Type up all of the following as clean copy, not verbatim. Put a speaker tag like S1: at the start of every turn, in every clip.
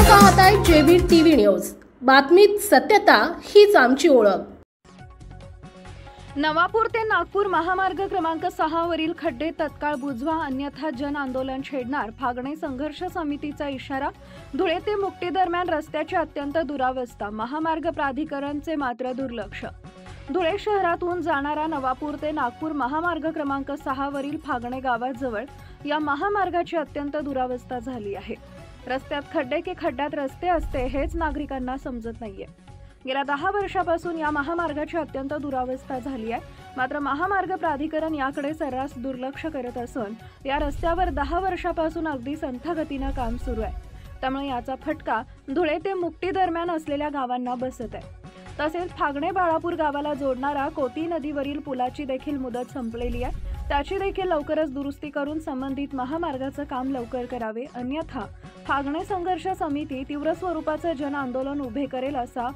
S1: पाहताय JB TV news. बातमीत सत्यता हीच आमची ओळख।
S2: नवापूर ते नागपूर महामार्ग क्रमांक 6 वरील खड्डे तत्काळ बुजवा, अन्यथा जन आंदोलन छेडणार। फागणे संघर्ष समितीचा इशारा। धुळे ते मुक्ती दरम्यान रस्त्याची अत्यंत दुरावस्था, महामार्ग प्राधिकरणचे मात्र दुर्लक्ष। धुळे शहरातून जाणारा नवापूर ते नागपूर महामार्ग क्रमांक 6 वरील फागणे गावाजवळ या महामार्गाची अत्यंत दुरावस्था झाली आहे। रस्त्यात खड्डे की खड्ड्यात रस्ते असते हेच नागरिकांना समजत नाहीये। गेल्या 10 वर्षापासून या महामार्गाची अत्यंत दुरावस्था झाली आहे, मात्र महामार्ग प्राधिकरण याकडे सर्रास दुर्लक्ष करत असून या रस्त्यावर 10 वर्षापासून अगदी संथ गतीने काम सुरू आहे। त्यामुळे याचा फटका धुळे ते मुक्ती दरम्यान असलेल्या गावांना बसत आहे। तसेच फागणे बाळापूर गावाला जोडणारा कोती नदीवरील पुलाची देखील मुदत संपलेली आहे, त्याची देखील लवकरच दुरुस्ती करून संबंधित महामार्गाचं काम लवकर करावे, अन्यथा फागणे संघर्ष समिती तीव्र स्वरूपाचे जन आंदोलन उभे करेल असा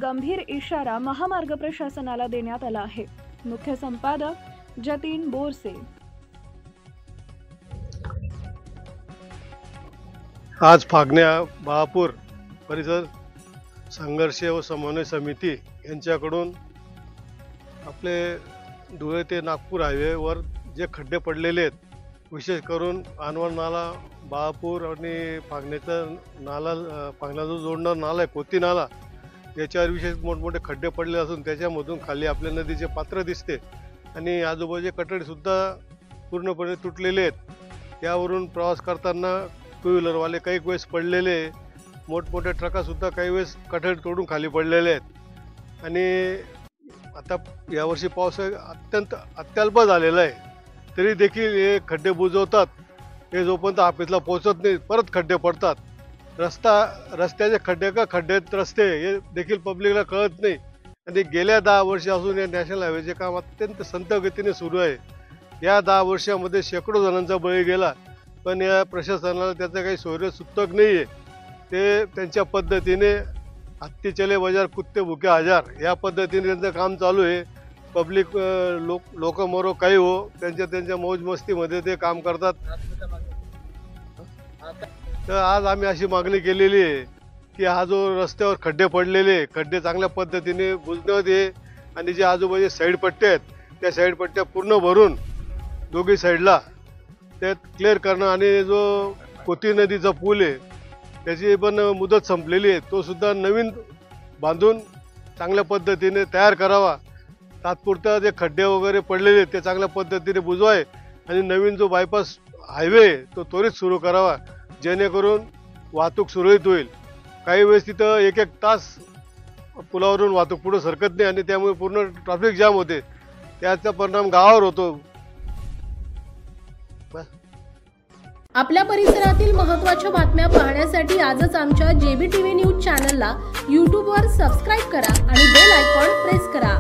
S2: गंभीर इशारा महामार्ग प्रशासनाला देण्यात आला आहे। मुख्य संपादक जतीन बोरसे।
S3: आज फागणे बाळापूर परिसर संघर्ष व समन्वय समिती यांच्याकडून आपले धुळे ते नागपूर हायवेवर जे खड्डे पडलेले आहेत, विशेष करून आणवण नाला, बाळापूर आणि फागणेचा नाला, फागण्याचा जोडणारा नाला आहे कोती नाला, याच्यावर विशेष मोठमोठे खड्डे पडले असून त्याच्यामधून खाली आपल्या नदीचे पात्र दिसते आणि आजूबाजूचे कठडीसुद्धा पूर्णपणे तुटलेले आहेत। यावरून प्रवास करताना टू व्हीलरवाले काही वेळेस पडलेले, मोठमोठ्या ट्रकासुद्धा काही वेळेस कठडी तोडून खाली पडलेले आहेत। आणि आता यावर्षी पाऊस अत्यंत अत्यल्प झालेला आहे, तरी देखील हे खड्डे बुजवतात। हे जोपर्यंत ऑफिसला पोहोचत नाही परत खड्डे पडतात। रस्त्याचे खड्डे का खड्डेत रस्ते हे देखील पब्लिकला कळत नाही। आणि गेल्या 10 वर्षापासून या नॅशनल हायवेचे काम अत्यंत संथ गतीने सुरू आहे। या 10 वर्षामध्ये शेकडो जणांचा बळी गेला, पण या प्रशासनाला त्याचं काही सूतक नाही आहे। ते त्यांच्या पद्धतीने हत्ती चले बाजार कुत्ते भुके हजार या पद्धतीने त्यांचं काम चालू आहे। पब्लिक लोक मरो काही हो, त्यांच्या मौज मस्तीमध्ये ते काम करतात। तर आज आम्ही अशी मागणी केलेली आहे की हा जो रस्त्यावर खड्डे पडलेले, खड्डे चांगल्या पद्धतीने बुजण्यात ये आणि जे आजूबाजूचे साईड पट्ट्या आहेत त्या साईड पट्ट्या पूर्ण भरून दोघी साईडला त्यात क्लिअर करणं आणि जो कोती नदीचा पूल आहे त्याची पण मुदत संपलेली आहे, तो सुद्धा नवीन बांधून चांगल्या पद्धतीने तयार करावा। तात्पुरता जे खड्डे वगैरे पडलेले ते चांगल्या पद्धतीने बुजवाय आणि नवीन जो बायपास हायवे तो त्वरित सुरू करावा, जेणेकरून वाहतूक सुरळीत होईल। काही वेळेस तिथं 1-1 तास पुलावरून वाहतूक पुढे सरकत नाही आणि त्यामुळे पूर्ण ट्रॅफिक जाम होते, त्याचा परिणाम गावावर होतो।
S1: आपल्या परिसरातील महत्त्वाच्या बातम्या पाहण्यासाठी आजच आमच्या जेबी टीव्ही न्यूज चॅनलला YouTube वर सबस्क्राइब करा आणि बेल आयकॉन प्रेस करा।